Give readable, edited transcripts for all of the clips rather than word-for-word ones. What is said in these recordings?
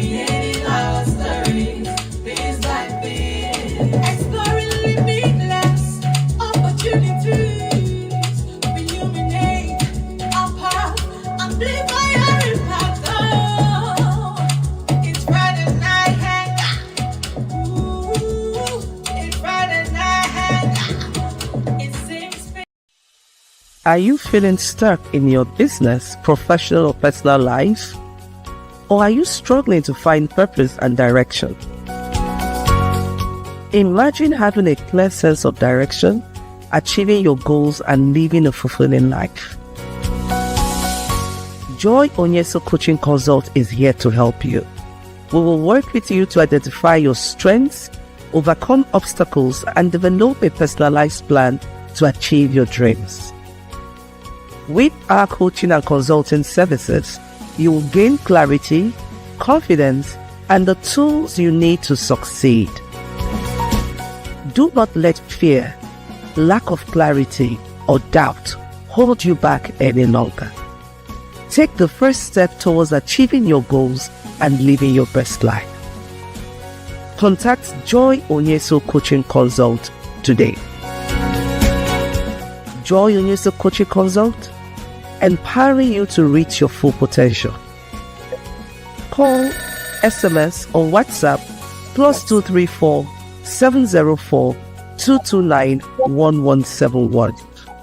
creating our stories, piece by piece, exploring limitless opportunities, illuminate our path, amplify our impact. Oh, it's Friday night hangout. Ooh, it's Friday night hangout. It seems. Are you feeling stuck in your business, professional or personal life? Or are you struggling to find purpose and direction? Imagine having a clear sense of direction, achieving your goals and living a fulfilling life. Joy Onyesoh Coaching Consult is here to help you. We will work with you to identify your strengths, overcome obstacles, and develop a personalized plan to achieve your dreams. With our coaching and consulting services, you will gain clarity, confidence, and the tools you need to succeed. Do not let fear, lack of clarity, or doubt hold you back any longer. Take the first step towards achieving your goals and living your best life. Contact Joy Onyesoh Coaching Consult today. Joy Onyesoh Coaching Consult, empowering you to reach your full potential. Call, SMS, or WhatsApp +234 704 229 1171.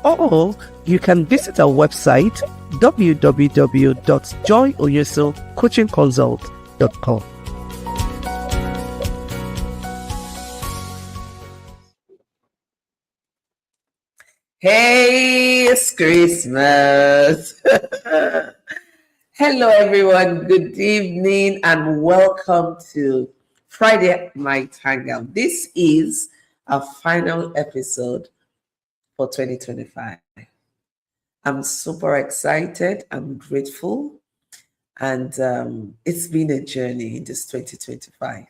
Or you can visit our website www.joyonyesohcoachingconsult.com. Hey, it's Christmas. Hello, everyone. Good evening and welcome to Friday Night Hangout. This is our final episode for 2025. I'm super excited. I'm grateful. And it's been a journey in this 2025.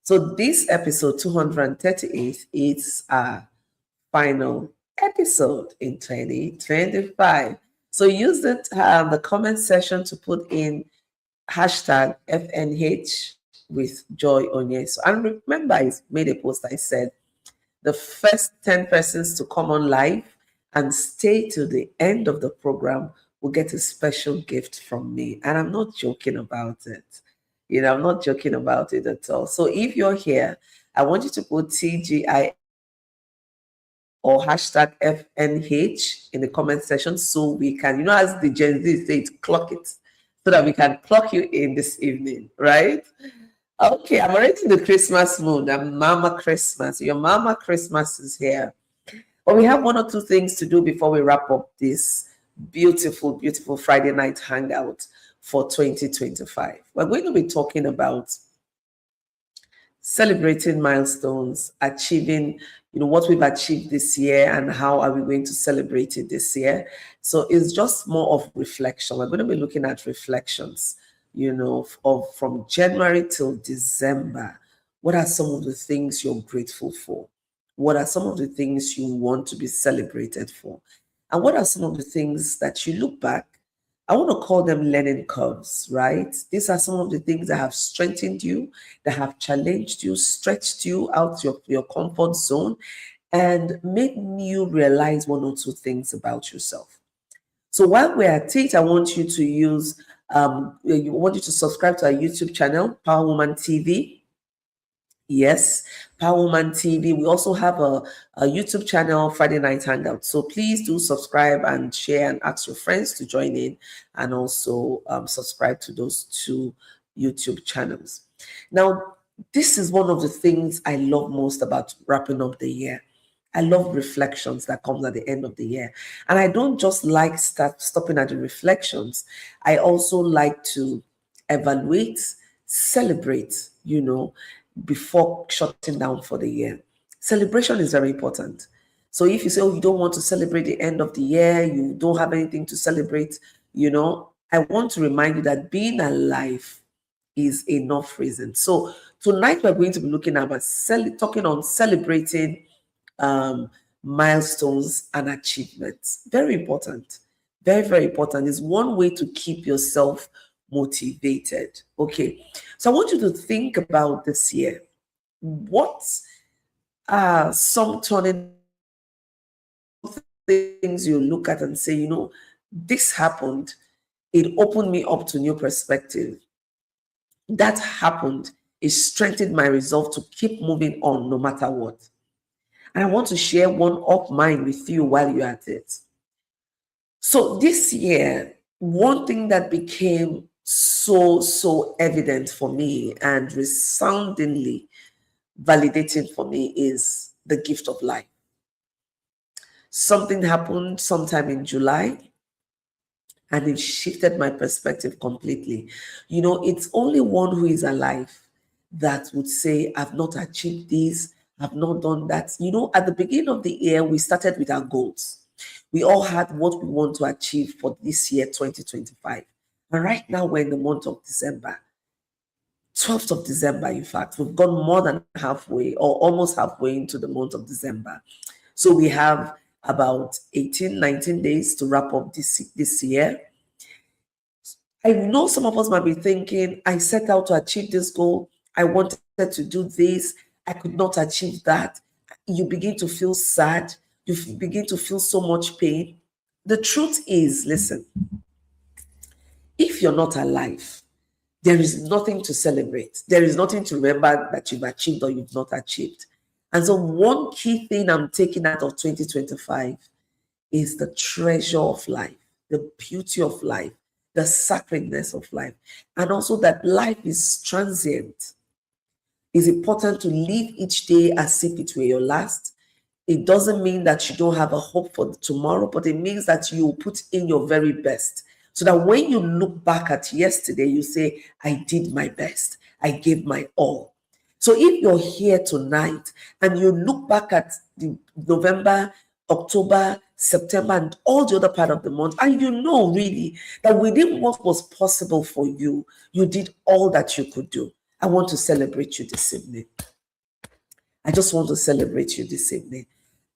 So this episode 238 is our final episode in 2025. So use the comment section to put in hashtag FNH with Joy Onyesoh. And remember, I made a post. I said the first 10 persons to come on live and stay to the end of the program will get a special gift from me. And I'm not joking about it. I'm not joking about it at all. So if you're here, I want you to put TGI or hashtag FNH in the comment section so we can, as the Gen Z say, clock it, so that we can clock you in this evening, right? Okay, I'm already in the Christmas mood. I'm Mama Christmas. Your Mama Christmas is here. But we have one or two things to do before we wrap up this beautiful, beautiful Friday night hangout for 2025. We're going to be talking about celebrating milestones, achieving what we've achieved this year and how are we going to celebrate it this year. So it's just more of reflection. We're going to be looking at reflections, from January till December. What are some of the things you're grateful for? What are some of the things you want to be celebrated for? And what are some of the things that you look back? I want to call them learning curves, right? These are some of the things that have strengthened you, that have challenged you, stretched you out your comfort zone, and made you realize one or two things about yourself. So while we're at it, I want you to subscribe to our YouTube channel, Power Woman TV. Yes, Power Woman TV. We also have a YouTube channel, Friday Night Hangout. So please do subscribe and share and ask your friends to join in, and also subscribe to those two YouTube channels. Now, this is one of the things I love most about wrapping up the year. I love reflections that comes at the end of the year. And I don't just like stopping at the reflections. I also like to evaluate, celebrate, before shutting down for the year. Celebration is very important. So if you say, you don't want to celebrate the end of the year, you don't have anything to celebrate, I want to remind you that being alive is enough reason. So tonight we're going to be looking at talking on celebrating milestones and achievements. Very important. Very, very important. It's one way to keep yourself motivated. Okay, so I want you to think about this year. What are some turning things you look at and say, this happened, it opened me up to new perspective. That happened, it strengthened my resolve to keep moving on no matter what. And I want to share one of mine with you while you're at it. So this year, one thing that became so evident for me and resoundingly validating for me is the gift of life. Something happened sometime in July, and it shifted my perspective completely. It's only one who is alive that would say, I've not achieved this, I've not done that. At the beginning of the year, we started with our goals. We all had what we want to achieve for this year, 2025. And right now, we're in the month of December. 12th of December, in fact, we've gone more than halfway or almost halfway into the month of December. So we have about 18, 19 days to wrap up this year. I know some of us might be thinking, I set out to achieve this goal. I wanted to do this. I could not achieve that. You begin to feel sad. You begin to feel so much pain. The truth is, listen, if you're not alive, there is nothing to celebrate. There is nothing to remember that you've achieved or you've not achieved. And so one key thing I'm taking out of 2025 is the treasure of life, the beauty of life, the sacredness of life, and also that life is transient. It's important to live each day as if it were your last. It doesn't mean that you don't have a hope for tomorrow, but it means that you put in your very best. So that when you look back at yesterday, you say, I did my best. I gave my all. So if you're here tonight and you look back at the November, October, September, and all the other part of the month, and you know really that within what was possible for you, you did all that you could do. I want to celebrate you this evening. I just want to celebrate you this evening.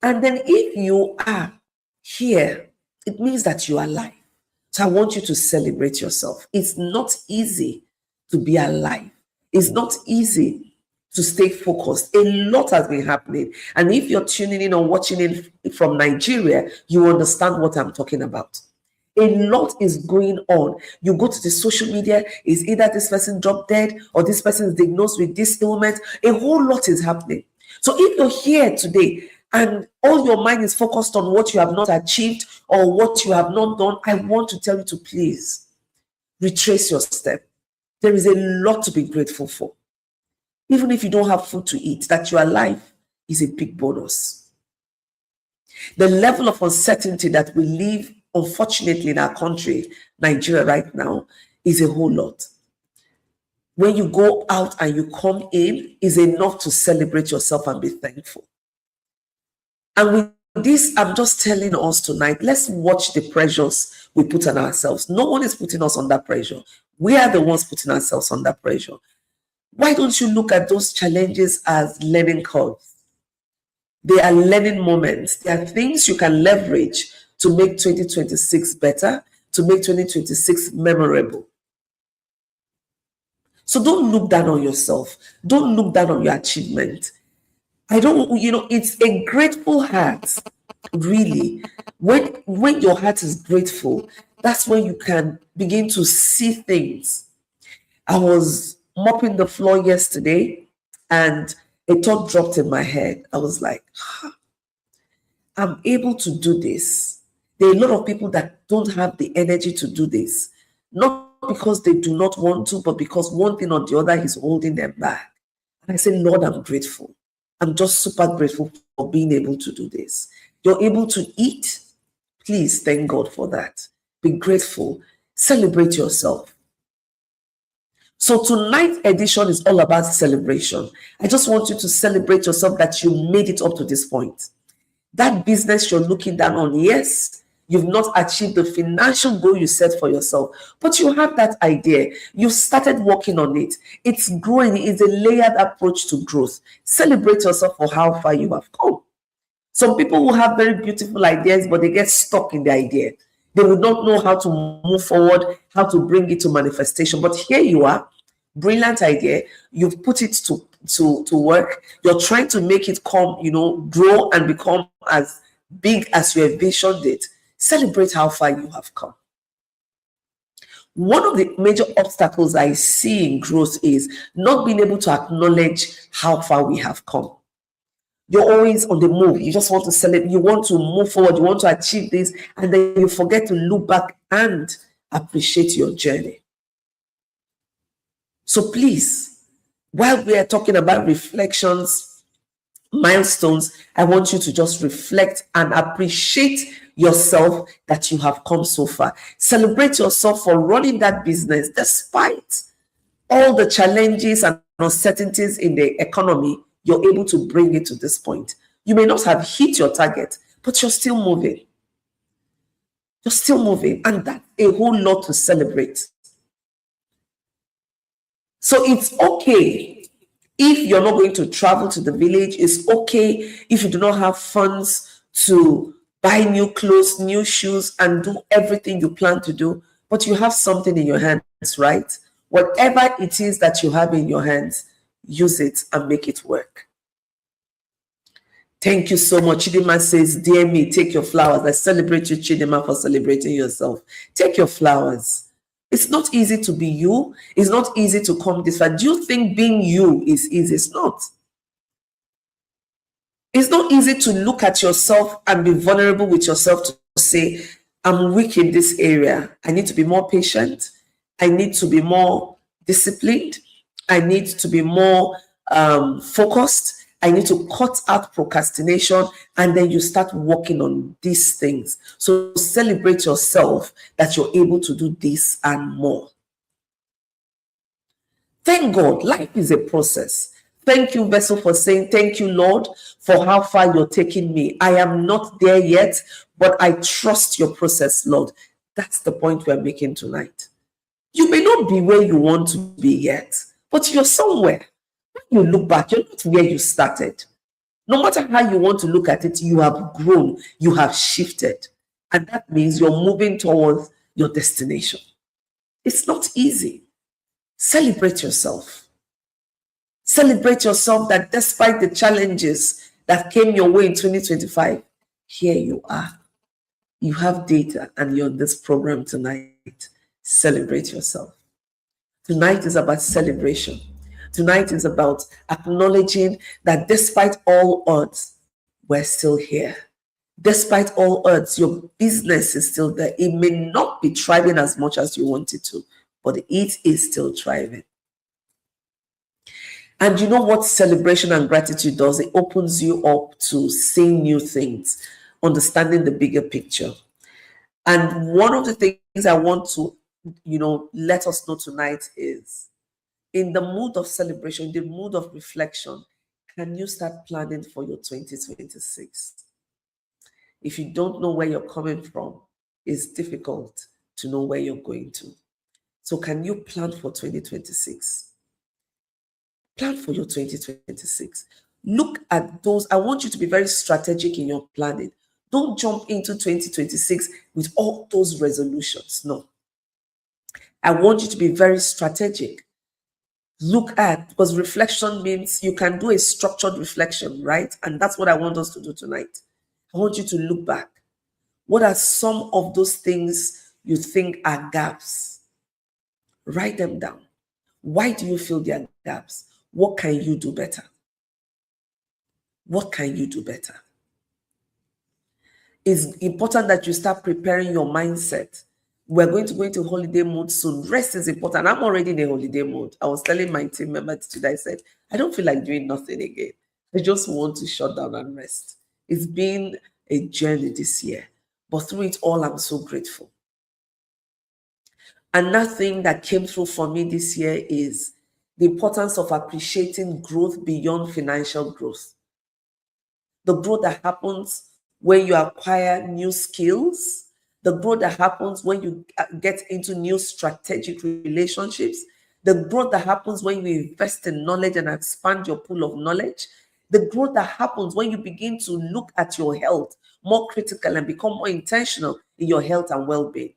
And then if you are here, it means that you are alive. So I want you to celebrate yourself. It's not easy to be alive. It's not easy to stay focused. A lot has been happening. And if you're tuning in or watching it from Nigeria, you understand what I'm talking about. A lot is going on. You go to the social media, is either this person dropped dead or this person is diagnosed with this ailment. A whole lot is happening. So if you're here today and all your mind is focused on what you have not achieved or what you have not done, I want to tell you to please retrace your step. There is a lot to be grateful for. Even if you don't have food to eat, that you are alive is a big bonus. The level of uncertainty that we live, unfortunately, in our country, Nigeria right now, is a whole lot. When you go out and you come in, is enough to celebrate yourself and be thankful. And with this, I'm just telling us tonight, let's watch the pressures we put on ourselves. No one is putting us under pressure. We are the ones putting ourselves under pressure. Why don't you look at those challenges as learning curves? They are learning moments. They are things you can leverage to make 2026 better, to make 2026 memorable. So don't look down on yourself. Don't look down on your achievement. It's a grateful heart, really. When your heart is grateful, that's when you can begin to see things. I was mopping the floor yesterday and a thought dropped in my head. I was like, I'm able to do this. There are a lot of people that don't have the energy to do this. Not because they do not want to, but because one thing or the other is holding them back. And I say, Lord, I'm grateful. I'm just super grateful for being able to do this. You're able to eat. Please thank God for that. Be grateful. Celebrate yourself. So tonight's edition is all about celebration. I just want you to celebrate yourself that you made it up to this point. That business you're looking down on, yes, you've not achieved the financial goal you set for yourself, but you have that idea. You started working on it. It's growing. It's a layered approach to growth. Celebrate yourself for how far you have come. Some people will have very beautiful ideas, but they get stuck in the idea. They would not know how to move forward, how to bring it to manifestation. But here you are, brilliant idea. You've put it to work. You're trying to make it come, grow and become as big as you envisioned it. Celebrate how far you have come. One of the major obstacles I see in growth is not being able to acknowledge how far we have come. You're always on the move. You just want to celebrate. You want to move forward. You want to achieve this. And then you forget to look back and appreciate your journey. So please, while we are talking about reflections, milestones, I want you to just reflect and appreciate yourself that you have come so far. Celebrate yourself for running that business despite all the challenges and uncertainties in the economy. You're able to bring it to this point. You may not have hit your target, but you're still moving. You're still moving, and that's a whole lot to celebrate. So it's okay if you're not going to travel to the village. It's okay if you do not have funds to buy new clothes, new shoes, and do everything you plan to do, but you have something in your hands, right? Whatever it is that you have in your hands, use it and make it work. Thank you so much. Chidima says, dear me, take your flowers. I celebrate you, Chidima, for celebrating yourself. Take your flowers. It's not easy to be you. It's not easy to come this far. Do you think being you is easy? It's not. It's not easy to look at yourself and be vulnerable with yourself to say, I'm weak in this area. I need to be more patient. I need to be more disciplined. I need to be more focused. I need to cut out procrastination, and then you start working on these things. So celebrate yourself that you're able to do this and more. Thank God, life is a process. Thank you, Vessel, for saying, thank you, Lord, for how far you're taking me. I am not there yet, but I trust your process, Lord. That's the point we're making tonight. You may not be where you want to be yet, but you're somewhere. When you look back, you're not where you started. No matter how you want to look at it, you have grown, you have shifted. And that means you're moving towards your destination. It's not easy. Celebrate yourself. Celebrate yourself that despite the challenges that came your way in 2025, here you are. You have data and you're on this program tonight. Celebrate yourself. Tonight is about celebration. Tonight is about acknowledging that despite all odds, we're still here. Despite all odds, your business is still there. It may not be thriving as much as you want it to, but it is still thriving. And you know what celebration and gratitude does? It opens you up to seeing new things, understanding the bigger picture. And one of the things I want to, let us know tonight is, in the mood of celebration, the mood of reflection, can you start planning for your 2026? If you don't know where you're coming from, it's difficult to know where you're going to. So can you plan for 2026? Plan for your 2026. Look at those. I want you to be very strategic in your planning. Don't jump into 2026 with all those resolutions. No. I want you to be very strategic. Look at, because reflection means you can do a structured reflection, right? And that's what I want us to do tonight. I want you to look back. What are some of those things you think are gaps? Write them down. Why do you feel they are gaps? What can you do better? What can you do better? It's important that you start preparing your mindset. We're going to go into holiday mode soon. Rest is important. I'm already in a holiday mode. I was telling my team members today, I said, I don't feel like doing nothing again. I just want to shut down and rest. It's been a journey this year, but through it all, I'm so grateful. Another thing that came through for me this year is the importance of appreciating growth beyond financial growth. The growth that happens when you acquire new skills, the growth that happens when you get into new strategic relationships, the growth that happens when you invest in knowledge and expand your pool of knowledge, the growth that happens when you begin to look at your health more critical and become more intentional in your health and well-being.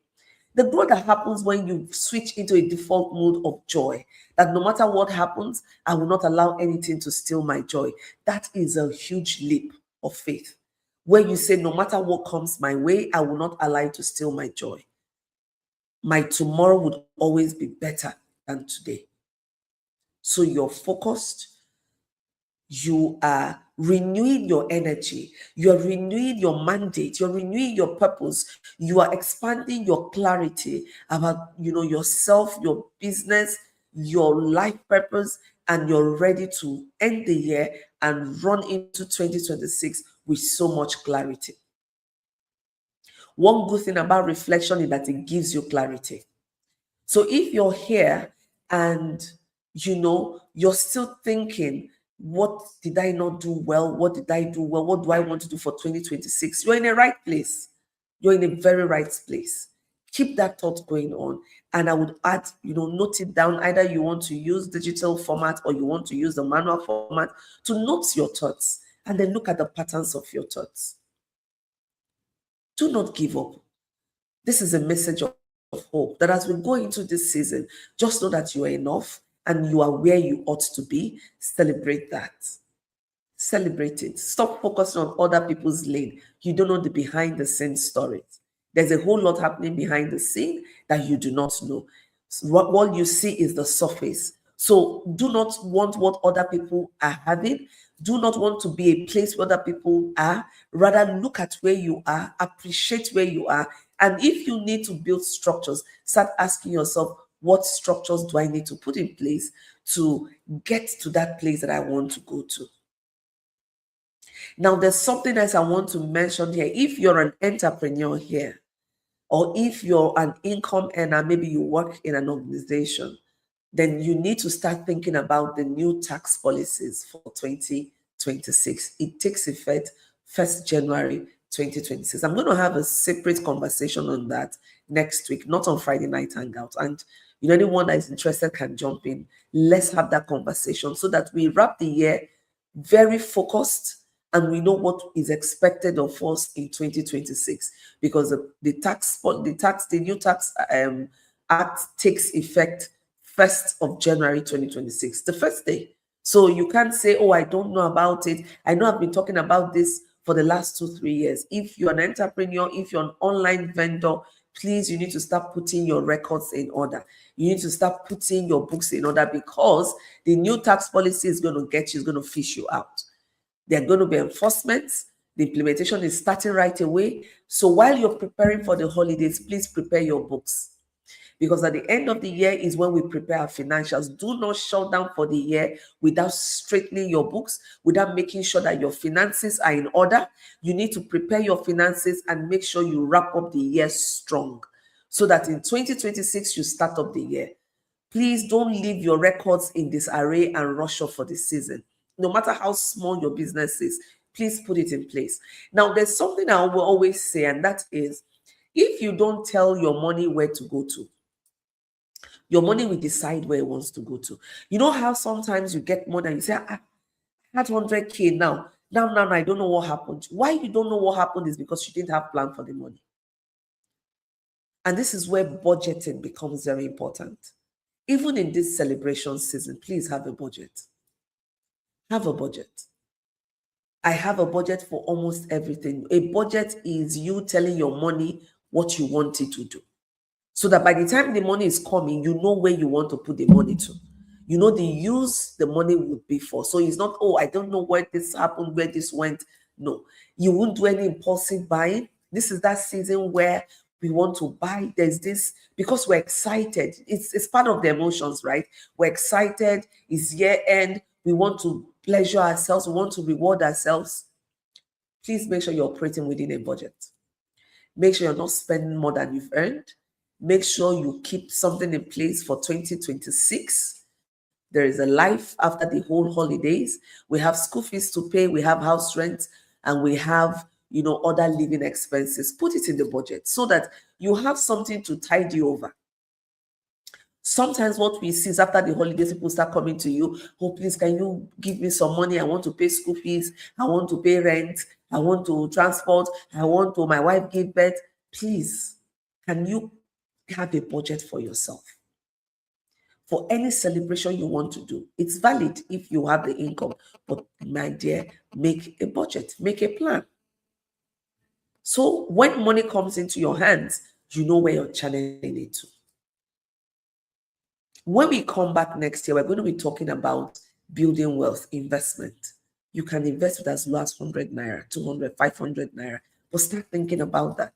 The growth that happens when you switch into a default mode of joy, that no matter what happens, I will not allow anything to steal my joy. That is a huge leap of faith. Where you say, no matter what comes my way, I will not allow it to steal my joy. My tomorrow would always be better than today. So you're focused, you are renewing your energy, you're renewing your mandate, you're renewing your purpose, you are expanding your clarity about yourself, your business, your life purpose, and you're ready to end the year and run into 2026 with so much clarity. One good thing about reflection is that it gives you clarity. So if you're here and you're still thinking, what did I not do well? What did I do well? What do I want to do for 2026? You're in the right place. You're in a very right place. Keep that thought going on. And I would add, note it down. Either you want to use digital format or you want to use the manual format to note your thoughts and then look at the patterns of your thoughts. Do not give up. This is a message of hope that as we go into this season, just know that you are enough and you are where you ought to be. Celebrate that. Celebrate it. Stop focusing on other people's lane. You don't know the behind the scenes stories. There's a whole lot happening behind the scene that you do not know. So what you see is the surface. So do not want what other people are having. Do not want to be a place where other people are. Rather, look at where you are, appreciate where you are. And if you need to build structures, start asking yourself, what structures do I need to put in place to get to that place that I want to go to? Now, there's something else I want to mention here. If you're an entrepreneur here, or if you're an income earner, maybe you work in an organization, then you need to start thinking about the new tax policies for 2026. It takes effect 1st January 2026. I'm going to have a separate conversation on that next week, not on Friday Night Hangout. And anyone that is interested can jump in. Let's have that conversation so that we wrap the year very focused and we know what is expected of us in 2026, because the new tax act takes effect 1st of January 2026, the first day. So you can't say, oh, I don't know about it. I know I've been talking about this for the last 2-3 years. If you're an entrepreneur, if you're an online vendor, please, you need to start putting your records in order. You need to start putting your books in order, because the new tax policy is going to get you, is going to fish you out. There are going to be enforcements. The implementation is starting right away. So while you're preparing for the holidays, please prepare your books. Because at the end of the year is when we prepare our financials. Do not shut down for the year without straightening your books, without making sure that your finances are in order. You need to prepare your finances and make sure you wrap up the year strong, so that in 2026, you start up the year. Please don't leave your records in disarray and rush off for the season. No matter how small your business is, please put it in place. Now, there's something I will always say, and that is, if you don't tell your money where to go to, your money will decide where it wants to go to. You know how sometimes you get money and you say, I had 100K now. Now, I don't know what happened. Why you don't know what happened is because you didn't have plan for the money. And this is where budgeting becomes very important. Even in this celebration season, please have a budget. Have a budget. I have a budget for almost everything. A budget is you telling your money what you want it to do, so that by the time the money is coming, you know where you want to put the money to. You know the use the money would be for. So it's not, oh, I don't know where this happened, where this went. No, you won't do any impulsive buying. This is that season where we want to buy. There's this, because we're excited. It's part of the emotions, right? We're excited. It's year end. We want to pleasure ourselves. We want to reward ourselves. Please make sure you're operating within a budget. Make sure you're not spending more than you've earned. Make sure you keep something in place for 2026. There is a life after the whole holidays. We have school fees to pay. We have house rent, and we have, other living expenses. Put it in the budget so that you have something to tide you over. Sometimes what we see is after the holidays, people start coming to you. Oh, please, can you give me some money? I want to pay school fees. I want to pay rent. I want to transport. My wife gave birth. Please, can you have a budget for yourself? For any celebration you want to do, it's valid if you have the income, but my dear, make a budget, make a plan. So when money comes into your hands, you know where you're channeling it to. When we come back next year, we're going to be talking about building wealth, investment. You can invest with as low as 100 naira, 200, 500 naira, but start thinking about that.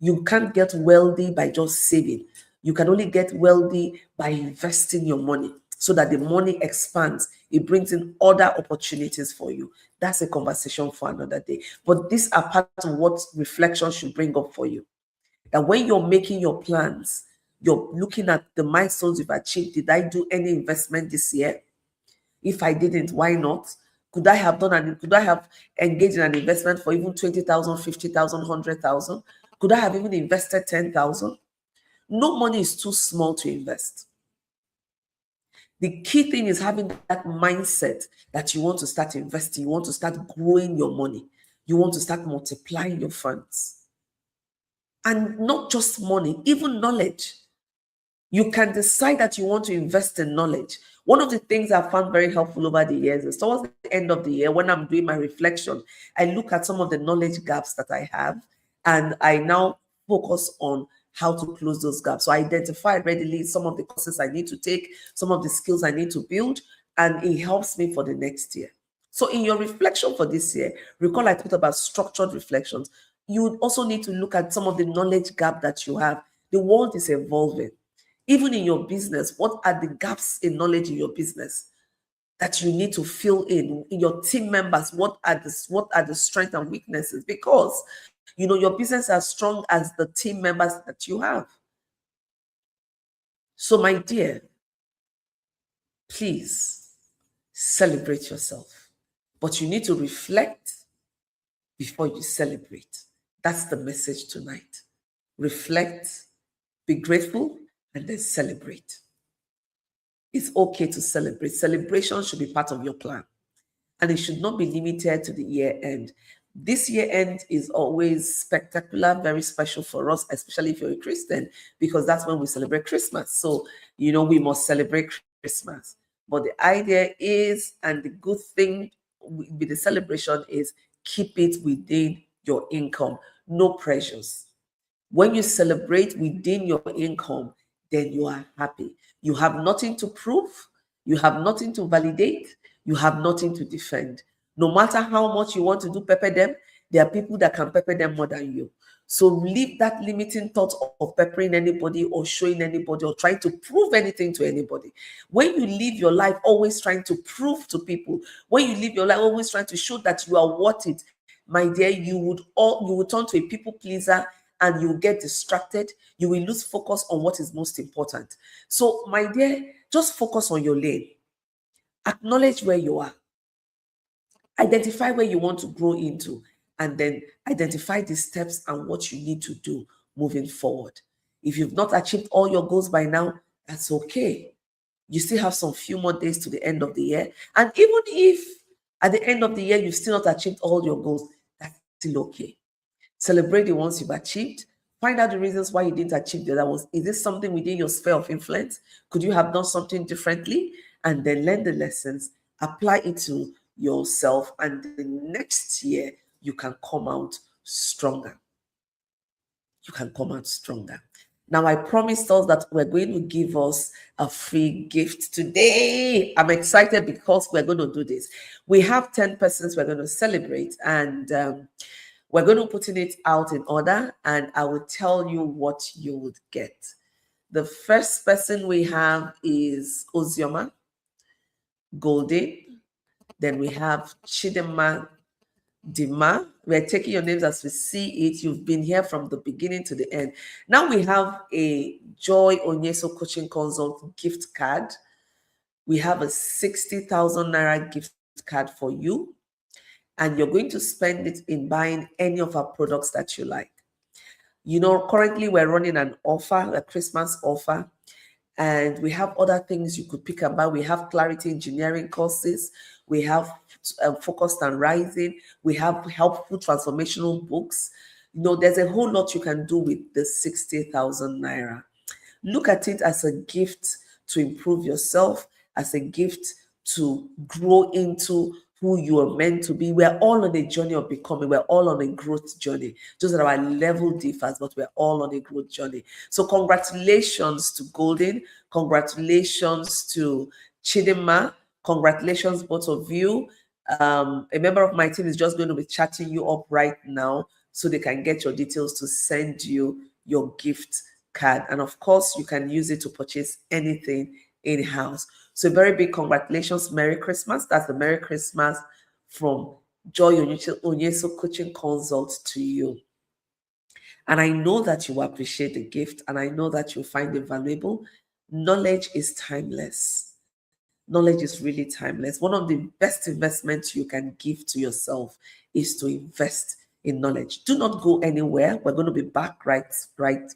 You can't get wealthy by just saving. You can only get wealthy by investing your money so that the money expands. It brings in other opportunities for you. That's a conversation for another day. But these are part of what reflection should bring up for you. That when you're making your plans, you're looking at the milestones you've achieved. Did I do any investment this year? If I didn't, why not? Could I have engaged in an investment for even 20,000, 50,000, 100,000? Could I have even invested 10,000? No money is too small to invest. The key thing is having that mindset that you want to start investing, you want to start growing your money, you want to start multiplying your funds. And not just money, even knowledge. You can decide that you want to invest in knowledge. One of the things I found very helpful over the years is towards the end of the year, when I'm doing my reflection, I look at some of the knowledge gaps that I have, and I now focus on how to close those gaps. So I identify readily some of the courses I need to take, some of the skills I need to build, and it helps me for the next year. So in your reflection for this year, recall I talked about structured reflections. You would also need to look at some of the knowledge gap that you have. The world is evolving. Even in your business, what are the gaps in knowledge in your business that you need to fill in your team members? What are the strengths and weaknesses? Because your business is as strong as the team members that you have. So, my dear, please celebrate yourself, but you need to reflect before you celebrate. That's the message tonight. Reflect, be grateful, and then celebrate. It's okay to celebrate. Celebration should be part of your plan, and it should not be limited to the year end. This year end is always spectacular, very special for us, especially if you're a Christian, because that's when we celebrate Christmas. So, we must celebrate Christmas. But the idea is, and the good thing with the celebration is, keep it within your income, no pressures. When you celebrate within your income, then you are happy. You have nothing to prove, you have nothing to validate, you have nothing to defend. No matter how much you want to do pepper them, there are people that can pepper them more than you. So leave that limiting thought of peppering anybody or showing anybody or trying to prove anything to anybody. When you live your life always trying to prove to people, when you live your life always trying to show that you are worth it, my dear, you would turn to a people pleaser, and you will get distracted. You will lose focus on what is most important. So, my dear, just focus on your lane. Acknowledge where you are. Identify where you want to grow into, and then identify the steps and what you need to do moving forward. If you've not achieved all your goals by now, that's okay. You still have some few more days to the end of the year. And even if at the end of the year you've still not achieved all your goals, that's still okay. Celebrate the ones you've achieved. Find out the reasons why you didn't achieve the other ones. Is this something within your sphere of influence? Could you have done something differently? And then learn the lessons, apply it to yourself, and the next year you can come out stronger. You can come out stronger. Now, I promised us that we're going to give us a free gift today. I'm excited because we're going to do this. We have 10 persons we're going to celebrate, and we're going to put it out in order, and I will tell you what you would get. The first person we have is Ozioma Golden. Then we have Chidema Dima. We're taking your names as we see it. You've been here from the beginning to the end. Now we have a Joy Onyesoh Coaching Consult gift card. We have a 60,000 Naira gift card for you, and you're going to spend it in buying any of our products that you like. Currently we're running an offer, a Christmas offer, and we have other things you could pick up. We have clarity engineering courses. We have Focused on Rising. We have helpful transformational books. There's a whole lot you can do with the 60,000 naira. Look at it as a gift to improve yourself, as a gift to grow into who you are meant to be. We're all on a journey of becoming. We're all on a growth journey. Just that our level differs, but we're all on a growth journey. So congratulations to Golden. Congratulations to Chidima. Congratulations, both of you. A member of my team is just going to be chatting you up right now so they can get your details to send you your gift card. And of course, you can use it to purchase anything in-house. So very big congratulations. Merry Christmas. That's the Merry Christmas from Joy Onyesoh Coaching Consult to you. And I know that you will appreciate the gift, and I know that you'll find it valuable. Knowledge is timeless. Knowledge is really timeless. One of the best investments you can give to yourself is to invest in knowledge. Do not go anywhere. We're going to be back right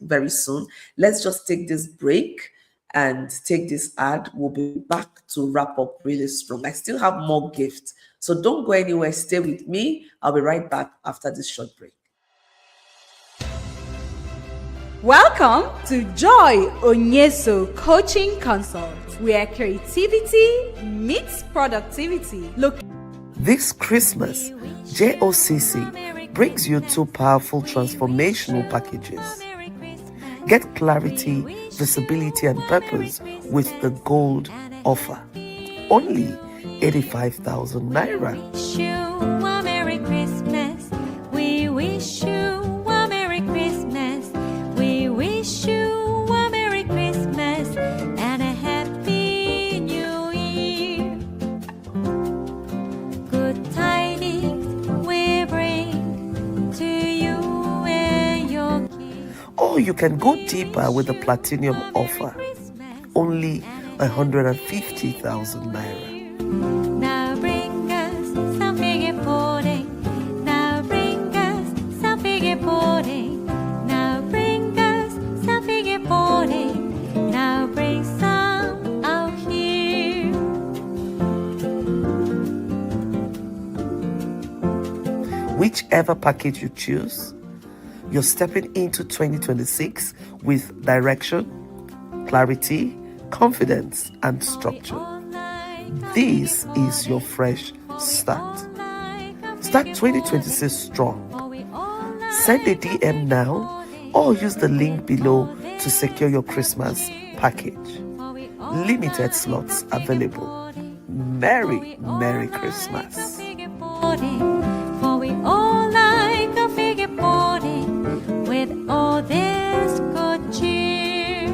very soon. Let's just take this break and take this ad. We'll be back to wrap up really strong. I still have more gifts, so don't go anywhere. Stay with me. I'll be right back after this short break. Welcome to Joy Onyesoh Coaching Consult, where creativity meets productivity. This Christmas, JOCC brings you two powerful transformational packages. Get clarity, visibility, and purpose with the gold offer. Only 85,000 naira. Wish you a Merry Christmas. We wish you a Merry Christmas. We wish you a Merry Christmas and a Happy New Year. Good tidings we bring to you and your king. Or you can go deeper with the platinum offer. Only 150,000 naira. Now bring us some figgy pudding. Now bring us some figgy pudding. Now bring us some figgy pudding. Now bring some out here. Whichever package you choose, you're stepping into 2026 with direction, clarity, confidence, and structure. This is your fresh start. Start 2026 strong. Send a DM now or use the link below to secure your Christmas package. Limited slots available. Merry Christmas. For we all like a figgy pudding with all this good cheer.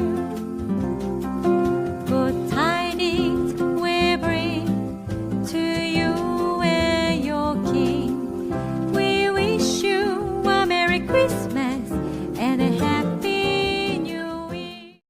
Good tidings we bring to you and your king. We wish you a Merry Christmas and a Happy New Year.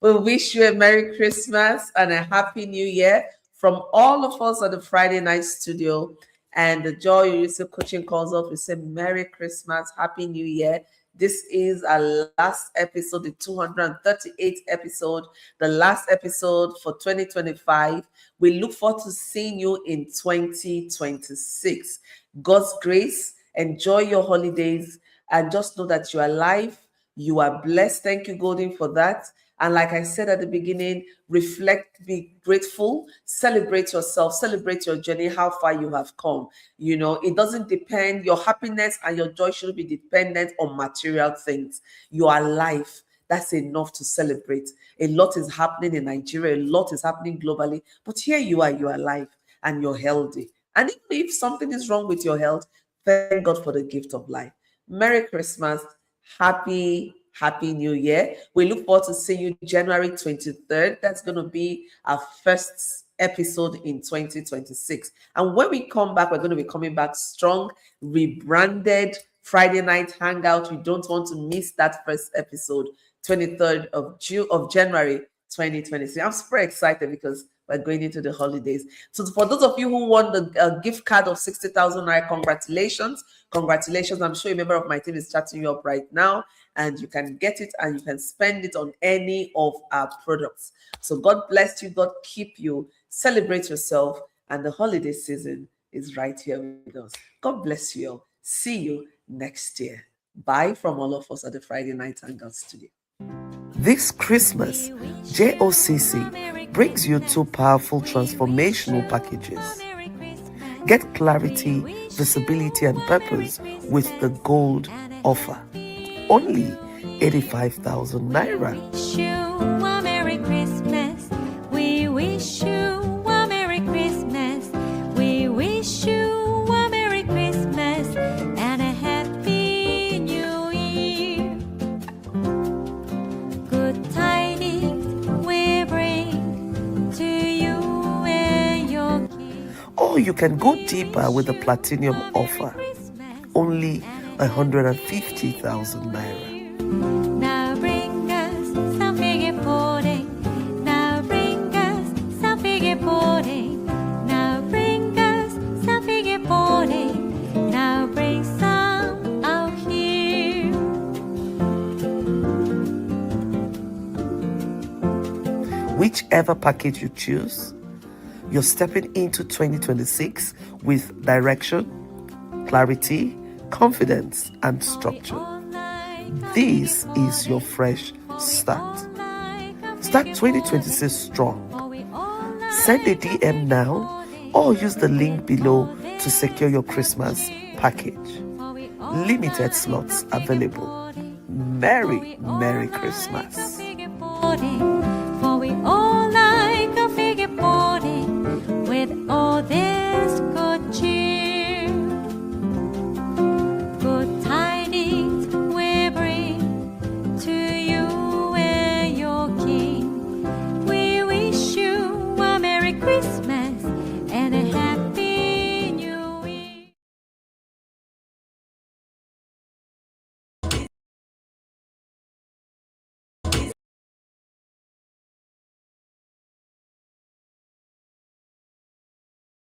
We wish you a Merry Christmas and a Happy New Year from all of us at the Friday Night Studio and the Joy Onyesoh Coaching Consult. We say Merry Christmas, Happy New Year. This is our last episode, the 238th episode, the last episode for 2025. We look forward to seeing you in 2026. God's grace, enjoy your holidays, and just know that you are alive, you are blessed. Thank you, Golden, for that. And like I said at the beginning, reflect, be grateful, celebrate yourself, celebrate your journey, how far you have come. It doesn't depend, your happiness and your joy shouldn't be dependent on material things. You are alive. That's enough to celebrate. A lot is happening in Nigeria, a lot is happening globally, but here you are alive and you're healthy. And even if something is wrong with your health, thank God for the gift of life. Merry Christmas. Happy New Year. We look forward to seeing you January 23rd. That's going to be our first episode in 2026. And when we come back, we're going to be coming back strong, rebranded Friday Night Hangout. You don't want to miss that first episode, 23rd of January 2026. I'm super excited because we're going into the holidays. So for those of you who won the gift card of 60,000 naira, congratulations. I'm sure a member of my team is chatting you up right now, and you can get it and you can spend it on any of our products. So God bless you. God keep you. Celebrate yourself, and the holiday season is right here with us. God bless you all. See you next year. Bye from all of us at the Friday Night Hangout studio. This Christmas, JOCC brings you two powerful transformational packages. Get clarity, visibility, and purpose with the gold offer. Only 85,000 naira. Wish you a Merry Christmas. We wish you a Merry Christmas. We wish you a Merry Christmas and a Happy New Year. Good tidings we bring to you and your king. Or you can go deeper with the platinum offer. Only 150,000 naira. Now bring us some figure pudding. Now bring us some figure pudding. Now bring us some figure pudding. Now bring some out here. Whichever package you choose, you're stepping into 2026 with direction, clarity, confidence, and structure. This is your fresh start. Start 2026 strong. Send a DM now or use the link below to secure your Christmas package. Limited slots available. Merry Christmas.